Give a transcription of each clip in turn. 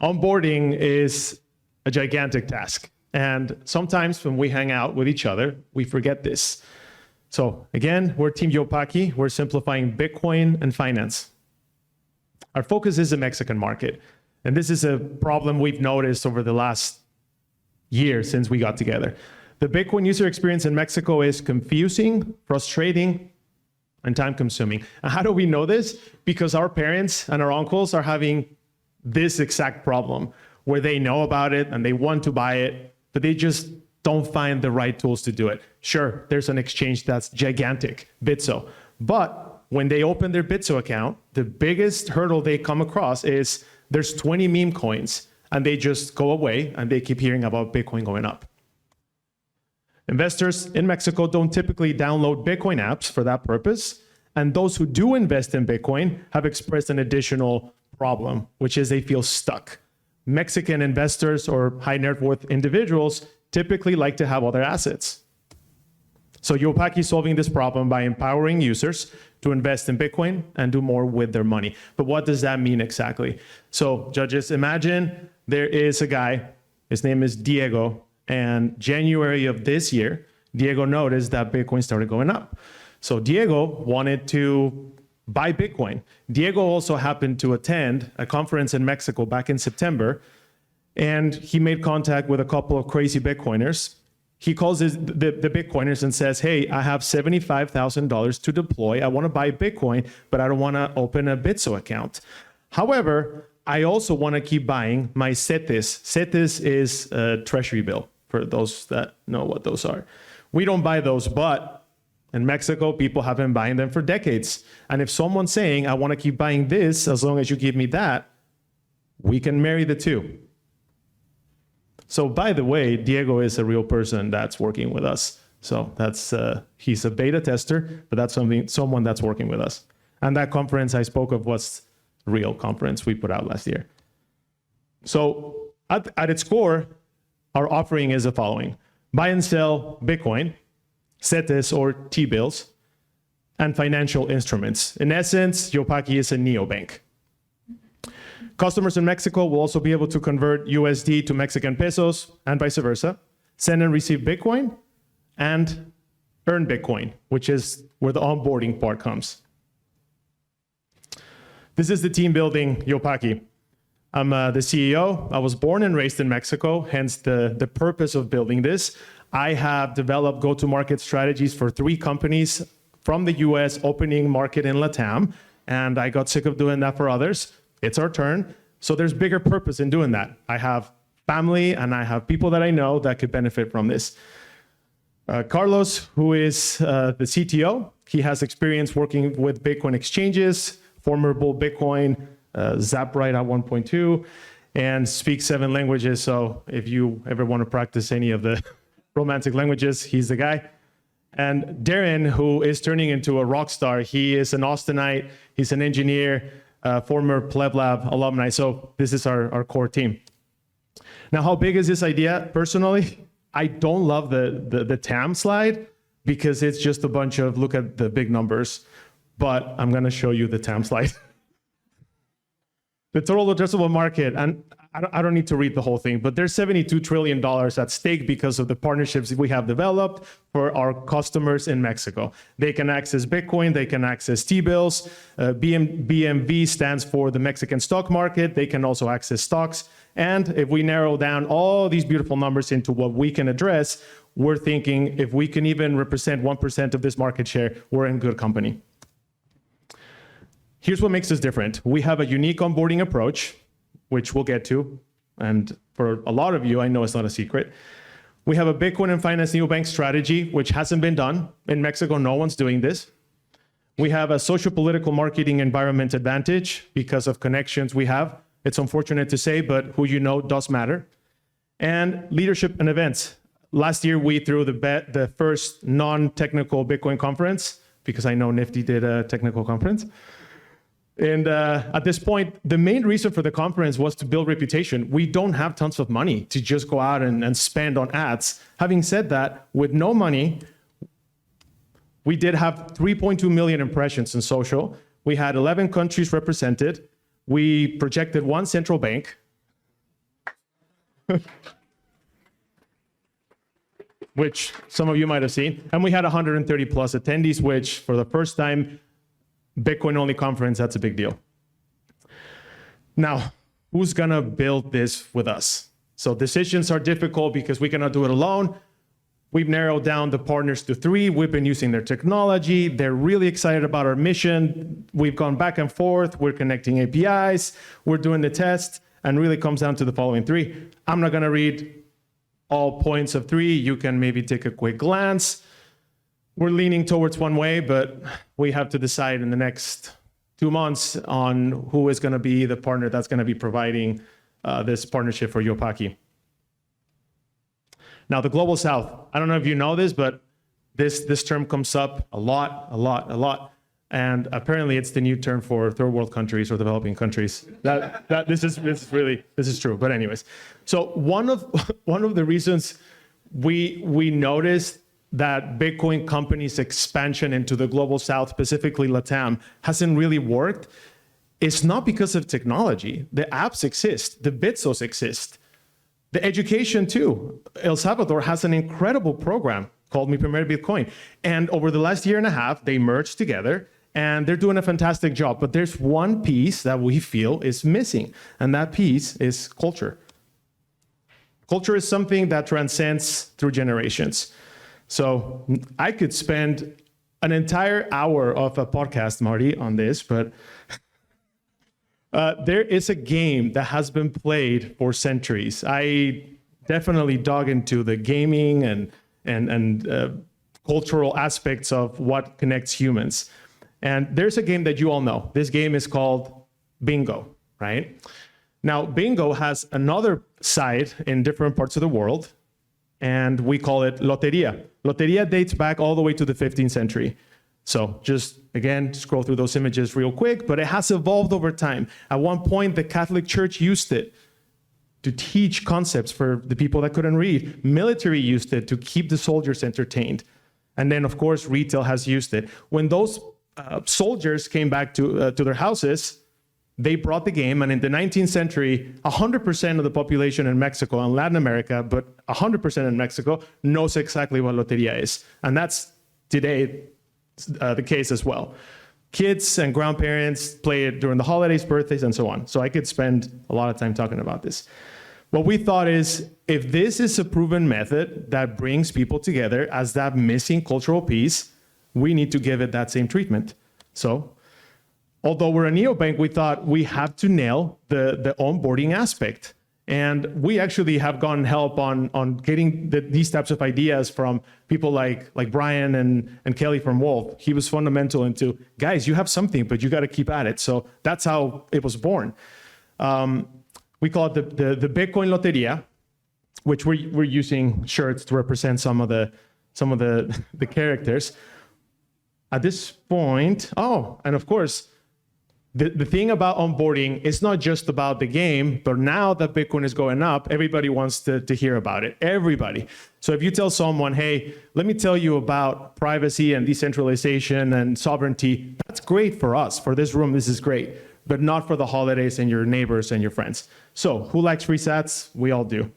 onboarding is a gigantic task. And sometimes when we hang out with each other, we forget this. So again, we're Team Yopaki. We're simplifying Bitcoin and finance. Our focus is the Mexican market. And this is a problem we've noticed over the last year since we got together. The Bitcoin user experience in Mexico is confusing, frustrating, and time-consuming. And how do we know this? Because our parents and our uncles are having this exact problem where they know about it and they want to buy it, but they just don't find the right tools to do it. Sure, there's an exchange that's gigantic, Bitso. But when they open their Bitso account, the biggest hurdle they come across is there's 20 meme coins, and they just go away and they keep hearing about Bitcoin going up. Investors in Mexico don't typically download Bitcoin apps for that purpose. And those who do invest in Bitcoin have expressed an additional problem, which is they feel stuck. Mexican investors or high net worth individuals typically like to have other assets. So Yopaki is solving this problem by empowering users to invest in Bitcoin and do more with their money. But what does that mean exactly? So judges, imagine there is a guy, his name is Diego, and January of this year, Diego noticed that Bitcoin started going up. So Diego wanted to buy Bitcoin. Diego also happened to attend a conference in Mexico back in September, and he made contact with a couple of crazy Bitcoiners. He calls the Bitcoiners and says, hey, I have $75,000 to deploy. I want to buy Bitcoin, but I don't want to open a Bitso account. However, I also want to keep buying my CETES. CETES is a treasury bill, for those that know what those are. We don't buy those, but in Mexico, people have been buying them for decades. And if someone's saying, I want to keep buying this as long as you give me that, we can marry the two. So by the way, Diego is a real person that's working with us. So that's he's a beta tester, but that's someone that's working with us. And that conference I spoke of was a real conference we put out last year. So at its core, our offering is the following: buy and sell Bitcoin, CETES or T-bills, and financial instruments. In essence, Yopaki is a neobank. Customers in Mexico will also be able to convert USD to Mexican pesos and vice versa, send and receive Bitcoin, and earn Bitcoin, which is where the onboarding part comes. This is the team building Yopaki. I'm the CEO. I was born and raised in Mexico, hence the purpose of building this. I have developed go-to-market strategies for 3 companies from the US opening market in LATAM, and I got sick of doing that for others. It's our turn. So there's bigger purpose in doing that. I have family and I have people that I know that could benefit from this. Carlos, who is the CTO, he has experience working with Bitcoin exchanges, former Bull Bitcoin, Zaprite at 1.2, and speaks 7 languages. So if you ever want to practice any of the romantic languages, he's the guy. And Darren, who is turning into a rock star, he is an Austinite, he's an engineer, former PlebLab alumni. So this is our core team. Now, how big is this idea? Personally, I don't love the TAM slide because it's just a bunch of look at the big numbers, but I'm going to show you the TAM slide. The total addressable market, and I don't need to read the whole thing, but there's $72 trillion at stake because of the partnerships we have developed for our customers in Mexico. They can access Bitcoin, they can access T-bills. BMV stands for the Mexican stock market. They can also access stocks. And if we narrow down all these beautiful numbers into what we can address, we're thinking if we can even represent 1% of this market share, we're in good company. Here's what makes us different. We have a unique onboarding approach, which we'll get to. And for a lot of you, I know it's not a secret. We have a Bitcoin and finance neobank strategy, which hasn't been done. In Mexico, no one's doing this. We have a social political marketing environment advantage because of connections we have. It's unfortunate to say, but who you know does matter. And leadership and events. Last year, we threw the first non-technical Bitcoin conference because I know Nifty did a technical conference. And at this point, the main reason for the conference was to build reputation. We don't have tons of money to just go out and spend on ads. Having said that, with no money, we did have 3.2 million impressions in social. We had 11 countries represented. We projected 1 central bank. which some of you might have seen. And we had 130 plus attendees, which for the first time, Bitcoin only conference, that's a big deal. Now, who's gonna build this with us? So decisions are difficult because we cannot do it alone. We've narrowed down the partners to 3. We've been using their technology. They're really excited about our mission. We've gone back and forth. We're connecting APIs. We're doing the test, and really comes down to the following 3. I'm not gonna read all points of 3. You can maybe take a quick glance. We're leaning towards one way, but we have to decide in the next 2 months on who is gonna be the partner that's gonna be providing this partnership for Yopaki. Now, the Global South, I don't know if you know this, but this term comes up a lot. And apparently it's the new term for third world countries or developing countries. This is true. But anyways, so one of the reasons we noticed that Bitcoin companies' expansion into the Global South, specifically LATAM, hasn't really worked, it's not because of technology. The apps exist, the Bitsos exist. The education too. El Salvador has an incredible program called Mi Primer Bitcoin. And over the last year and a half, they merged together and they're doing a fantastic job. But there's one piece that we feel is missing, and that piece is culture. Culture is something that transcends through generations. So I could spend an entire hour of a podcast, Marty, on this, but there is a game that has been played for centuries. I definitely dug into the gaming and cultural aspects of what connects humans. And there's a game that you all know. This game is called Bingo, right? Now, Bingo has another side in different parts of the world, and we call it Loteria. Loteria dates back all the way to the 15th century. So just, again, scroll through those images real quick, but it has evolved over time. At one point, the Catholic Church used it to teach concepts for the people that couldn't read. Military used it to keep the soldiers entertained. And then, of course, retail has used it. When those soldiers came back to their houses, they brought the game, and in the 19th century, 100% of the population in Mexico and Latin America, but 100% in Mexico, knows exactly what Loteria is. And that's today the case as well. Kids and grandparents play it during the holidays, birthdays, and so on. So I could spend a lot of time talking about this. What we thought is, if this is a proven method that brings people together as that missing cultural piece, we need to give it that same treatment. So, although we're a neobank, we thought we have to nail the onboarding aspect. And we actually have gotten help on getting these types of ideas from people like Brian and Kelly from Wolf. He was fundamental into, guys, you have something, but you got to keep at it. So that's how it was born. We call it the Bitcoin Loteria, which we're using shirts to represent some of the characters. At this point, and of course, the thing about onboarding is not just about the game, but now that Bitcoin is going up, everybody wants to hear about it. Everybody. So if you tell someone, hey, let me tell you about privacy and decentralization and sovereignty, that's great for us. For this room, this is great, but not for the holidays and your neighbors and your friends. So who likes free sats? We all do.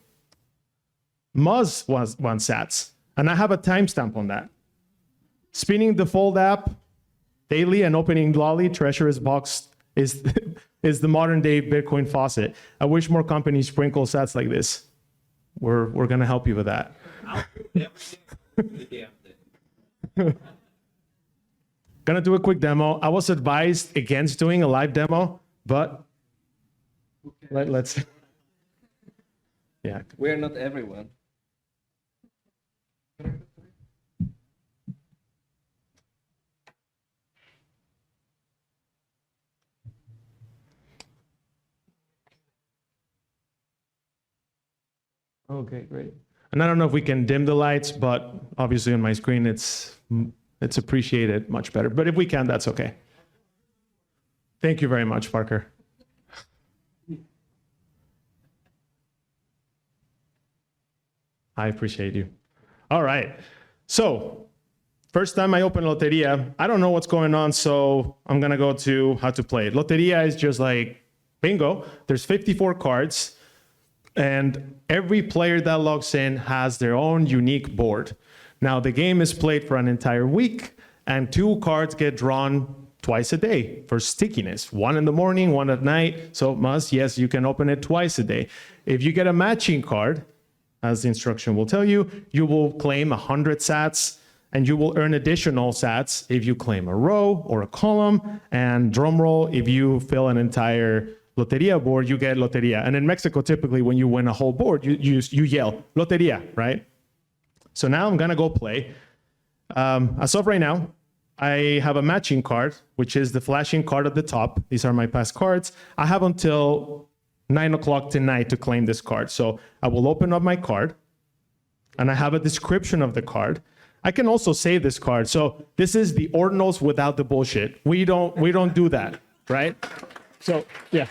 Muzz wants sats, and I have a timestamp on that. Spinning the Fold app daily and opening Lolly Treasurer's box is the modern day Bitcoin faucet. I wish more companies sprinkle sats like this. We're going to help you with that. Gonna do a quick demo. I was advised against doing a live demo, but let's. Yeah. We're not everyone. Okay, great. And I don't know if we can dim the lights, but obviously on my screen it's appreciated much better. But if we can, that's okay. Thank you very much, Parker. I appreciate you. All right. So first time I open Loteria, I don't know what's going on, so I'm gonna go to how to play it. Loteria is just like bingo. There's 54 cards. And every player that logs in has their own unique board. Now, the game is played for an entire week, and 2 cards get drawn twice a day for stickiness. 1 in the morning, 1 at night. So yes, you can open it twice a day. If you get a matching card, as the instruction will tell you, you will claim 100 sats, and you will earn additional sats if you claim a row or a column. And drum roll, if you fill an entire Loteria board, you get Loteria. And in Mexico, typically when you win a whole board, you yell, Loteria, right? So now I'm gonna go play. As of right now, I have a matching card, which is the flashing card at the top. These are my past cards. I have until 9 o'clock tonight to claim this card. So I will open up my card, and I have a description of the card. I can also save this card. So this is the ordinals without the bullshit. We don't do that, right? So yeah,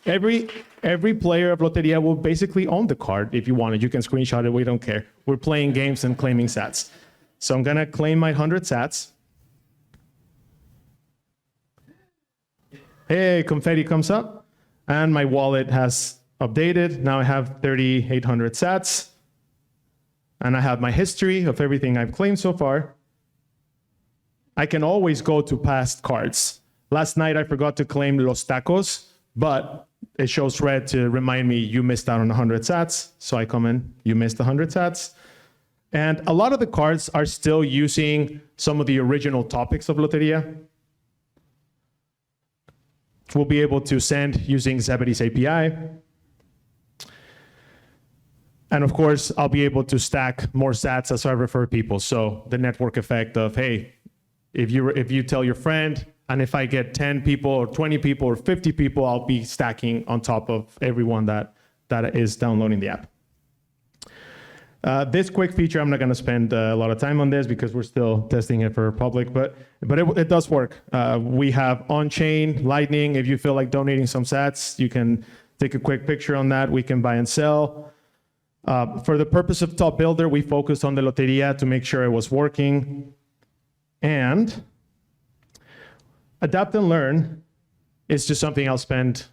every player of Loteria will basically own the card if you want it. You can screenshot it. We don't care. We're playing games and claiming sats. So I'm gonna claim my 100 sats. Hey, confetti comes up, and my wallet has updated. Now I have 3,800 sats, and I have my history of everything I've claimed so far. I can always go to past cards. Last night I forgot to claim Los Tacos, but it shows red to remind me you missed out on 100 sats. So I come in, you missed 100 sats. And a lot of the cards are still using some of the original topics of Loteria. We'll be able to send using Zebedee's API. And of course, I'll be able to stack more sats as I refer people. So the network effect of, hey, if you tell your friend, and if I get 10 people or 20 people or 50 people, I'll be stacking on top of everyone that is downloading the app. This quick feature, I'm not going to spend a lot of time on this because we're still testing it for public, but it does work. We have on-chain Lightning. If you feel like donating some sats, you can take a quick picture on that. We can buy and sell. For the purpose of Top Builder, we focused on the Loteria to make sure it was working. And Adapt and Learn is just something I'll spend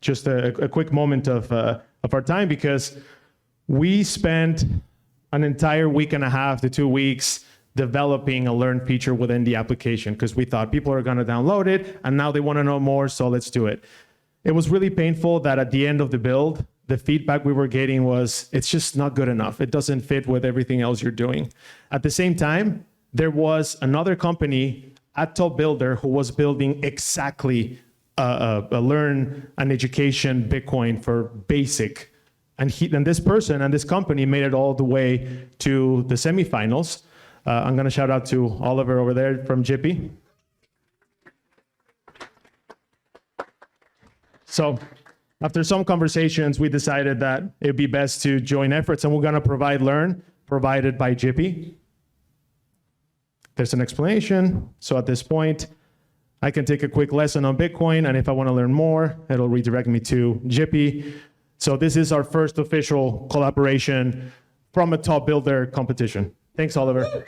just a quick moment of our time, because we spent an entire week and a half to 2 weeks developing a Learn feature within the application, because we thought people are going to download it and now they want to know more, so let's do it. It was really painful that at the end of the build, the feedback we were getting was, it's just not good enough. It doesn't fit with everything else you're doing. At the same time, there was another company at Top Builder who was building exactly a Learn and education Bitcoin for basic. And this person and this company made it all the way to the semifinals. I'm going to shout out to Oliver over there from Jippy. So after some conversations, we decided that it'd be best to join efforts, and we're going to provide Learn, provided by Jippy. There's an explanation. So at this point, I can take a quick lesson on Bitcoin, and if I want to learn more, it'll redirect me to Jippy. So this is our first official collaboration from a Top Builder competition. Thanks, Oliver.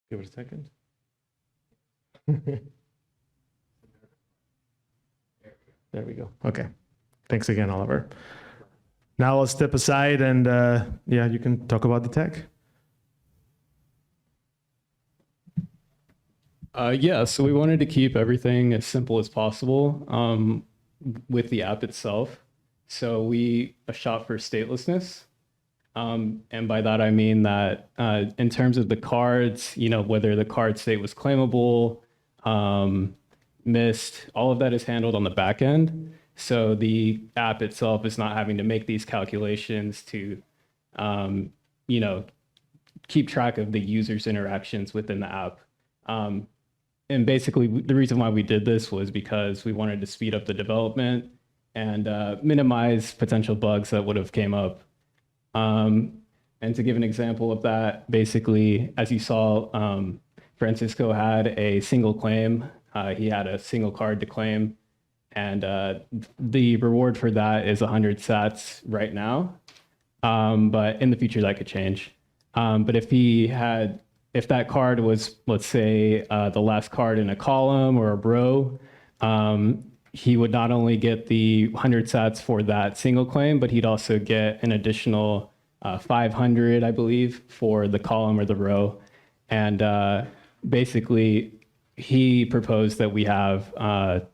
Give it a second. There we go. Okay. Thanks again, Oliver. Now let's step aside and yeah, you can talk about the tech. Yeah, so we wanted to keep everything as simple as possible with the app itself. So we shot for statelessness. And by that, I mean that in terms of the cards, whether the card state was claimable, missed, all of that is handled on the back end. So the app itself is not having to make these calculations to, keep track of the user's interactions within the app. And basically, the reason why we did this was because we wanted to speed up the development and minimize potential bugs that would have came up. And to give an example of that, basically, as you saw, Francisco had a single claim. He had a single card to claim. And the reward for that is 100 sats right now. But in the future, that could change. But if that card was, let's say, the last card in a column or a row, he would not only get the 100 sats for that single claim, but he'd also get an additional 500, I believe, for the column or the row. And basically, he proposed that we have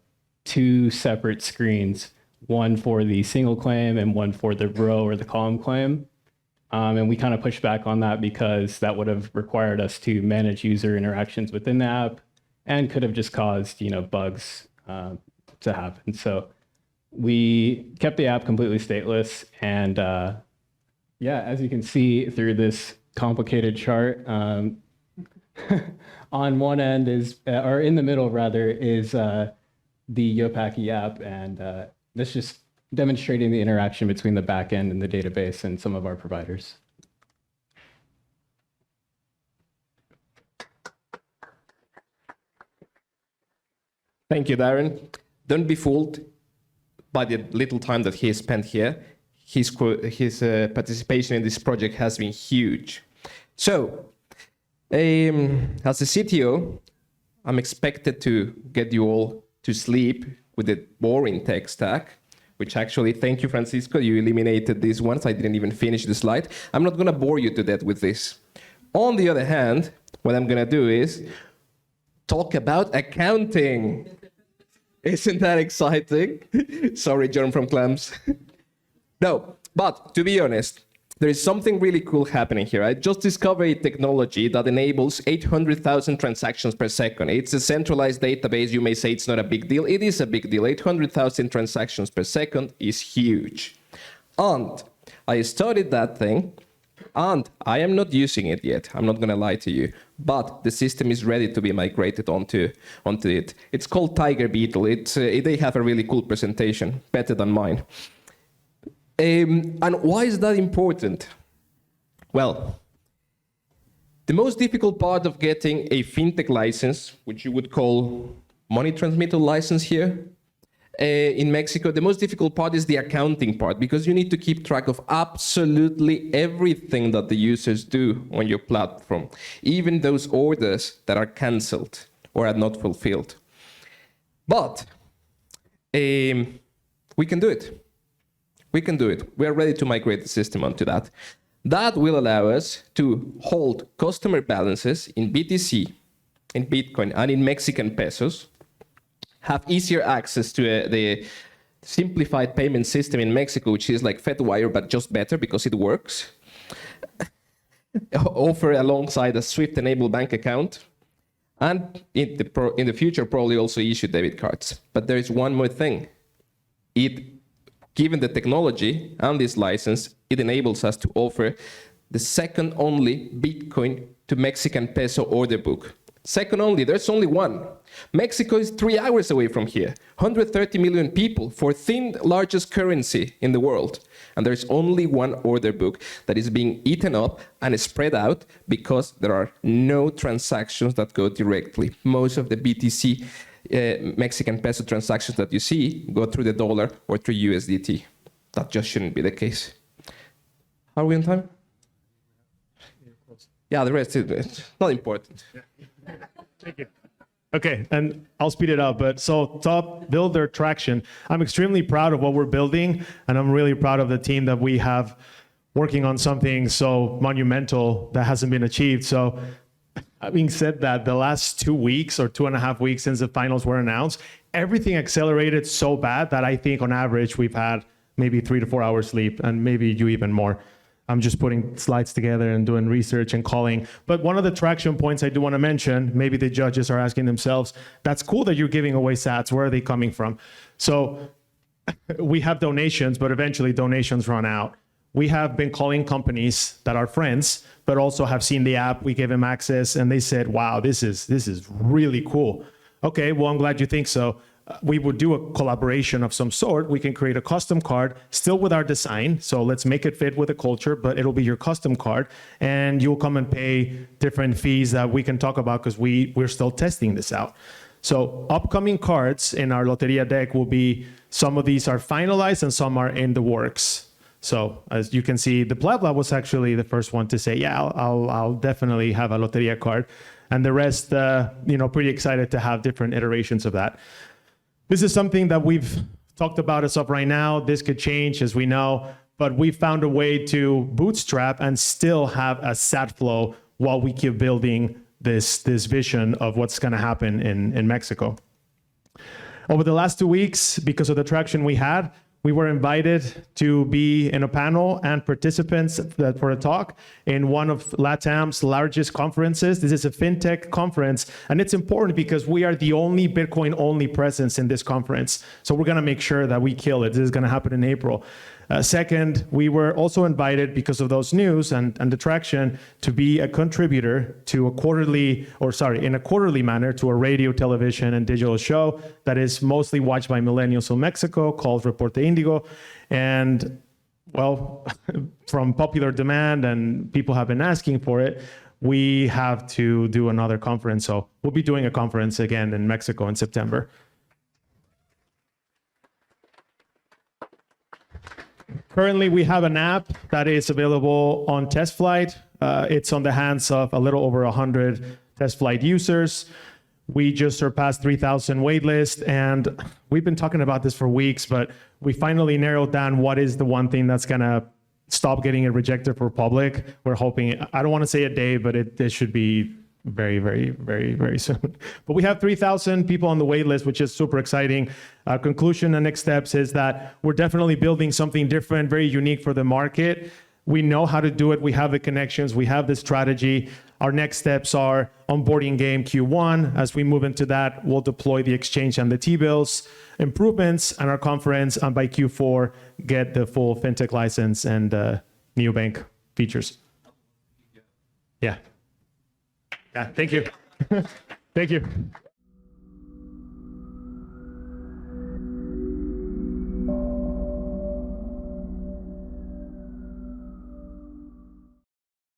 2 separate screens, one for the single claim and one for the row or the column claim. And we kind of pushed back on that because that would have required us to manage user interactions within the app and could have just caused, bugs to happen. So we kept the app completely stateless. And as you can see through this complicated chart, on one end or in the middle rather, is the Yopaki app. And that's just demonstrating the interaction between the backend and the database and some of our providers. Thank you, Darren. Don't be fooled by the little time that he has spent here. His participation in this project has been huge. So, as a CTO, I'm expected to get you all to sleep with the boring tech stack, which actually, thank you, Francisco, you eliminated these ones. I didn't even finish the slide. I'm not going to bore you to death with this. On the other hand, what I'm going to do is talk about accounting. Isn't that exciting? Sorry, John from Clams. No, but to be honest, there is something really cool happening here. I just discovered a technology that enables 800,000 transactions per second. It's a centralized database. You may say it's not a big deal. It is a big deal. 800,000 transactions per second is huge. And I studied that thing, and I am not using it yet. I'm not going to lie to you. But the system is ready to be migrated onto it. It's called Tiger Beetle. They have a really cool presentation, better than mine. And why is that important? Well, the most difficult part of getting a fintech license, which you would call money transmitter license here in Mexico, the most difficult part is the accounting part, because you need to keep track of absolutely everything that the users do on your platform, even those orders that are canceled or are not fulfilled. But we can do it. We can do it. We are ready to migrate the system onto that. That will allow us to hold customer balances in BTC, in Bitcoin, and in Mexican pesos, have easier access to the simplified payment system in Mexico, which is like FedWire, but just better because it works. Offer alongside a SWIFT-enabled bank account. And in the future, probably also issue debit cards. But there is one more thing. Given the technology and this license, it enables us to offer the second only Bitcoin to Mexican peso order book. Second only, there's only one. Mexico is 3 hours away from here. 130 million people, 14th largest currency in the world. And there's only one order book that is being eaten up and spread out because there are no transactions that go directly. Most of the BTC Mexican peso transactions that you see go through the dollar or through USDT. That just shouldn't be the case. Are we on time? Yeah, the rest is not important. Thank you. Okay, and I'll speed it up. But so top builder traction. I'm extremely proud of what we're building, and I'm really proud of the team that we have working on something so monumental that hasn't been achieved. So having said that, the last 2 weeks or 2.5 weeks since the finals were announced, everything accelerated so bad that I think on average we've had maybe 3 to 4 hours sleep, and maybe you even more. I'm just putting slides together and doing research and calling. But one of the traction points I do want to mention, maybe the judges are asking themselves, that's cool that you're giving away sats. Where are they coming from? So we have donations, but eventually donations run out. We have been calling companies that are friends, but also have seen the app. We gave them access, and they said, wow, this is really cool. Okay, well, I'm glad you think so. We would do a collaboration of some sort. We can create a custom card, still with our design. So let's make it fit with the culture, but it'll be your custom card. And you'll come and pay different fees that we can talk about because we're still testing this out. So upcoming cards in our Loteria deck will be, some of these are finalized and some are in the works. So as you can see, the PlebLab was actually the first one to say, yeah, I'll definitely have a Loteria card. And the rest, pretty excited to have different iterations of that. This is something that we've talked about as of right now. This could change, as we know, but we found a way to bootstrap and still have a SAT flow while we keep building this vision of what's going to happen in Mexico. Over the last 2 weeks, because of the traction we had, we were invited to be in a panel and participants for a talk in one of LATAM's largest conferences. This is a fintech conference, and it's important because we are the only Bitcoin-only presence in this conference. So we're going to make sure that we kill it. This is going to happen in April. Second, we were also invited because of those news and the traction to be a contributor to in a quarterly manner to a radio, television, and digital show that is mostly watched by millennials in Mexico called Reporte Indigo. And well, from popular demand and people have been asking for it, we have to do another conference. So we'll be doing a conference again in Mexico in September. Currently, we have an app that is available on test flight. It's on the hands of a little over 100 test flight users. We just surpassed 3,000 waitlist, and we've been talking about this for weeks, but we finally narrowed down what is the one thing that's gonna stop getting it rejected for public. We're hoping, I don't wanna say a day, but it should be very, very, very, very soon. But we have 3,000 people on the wait list, which is super exciting. Conclusion and next steps is that we're definitely building something different, very unique for the market. We know how to do it. We have the connections. We have the strategy. Our next steps are onboarding game Q1. As we move into that, we'll deploy the exchange and the T-bills, improvements and our conference, and by Q4, get the full fintech license and neobank features. Yeah. Yeah, thank you. Thank you.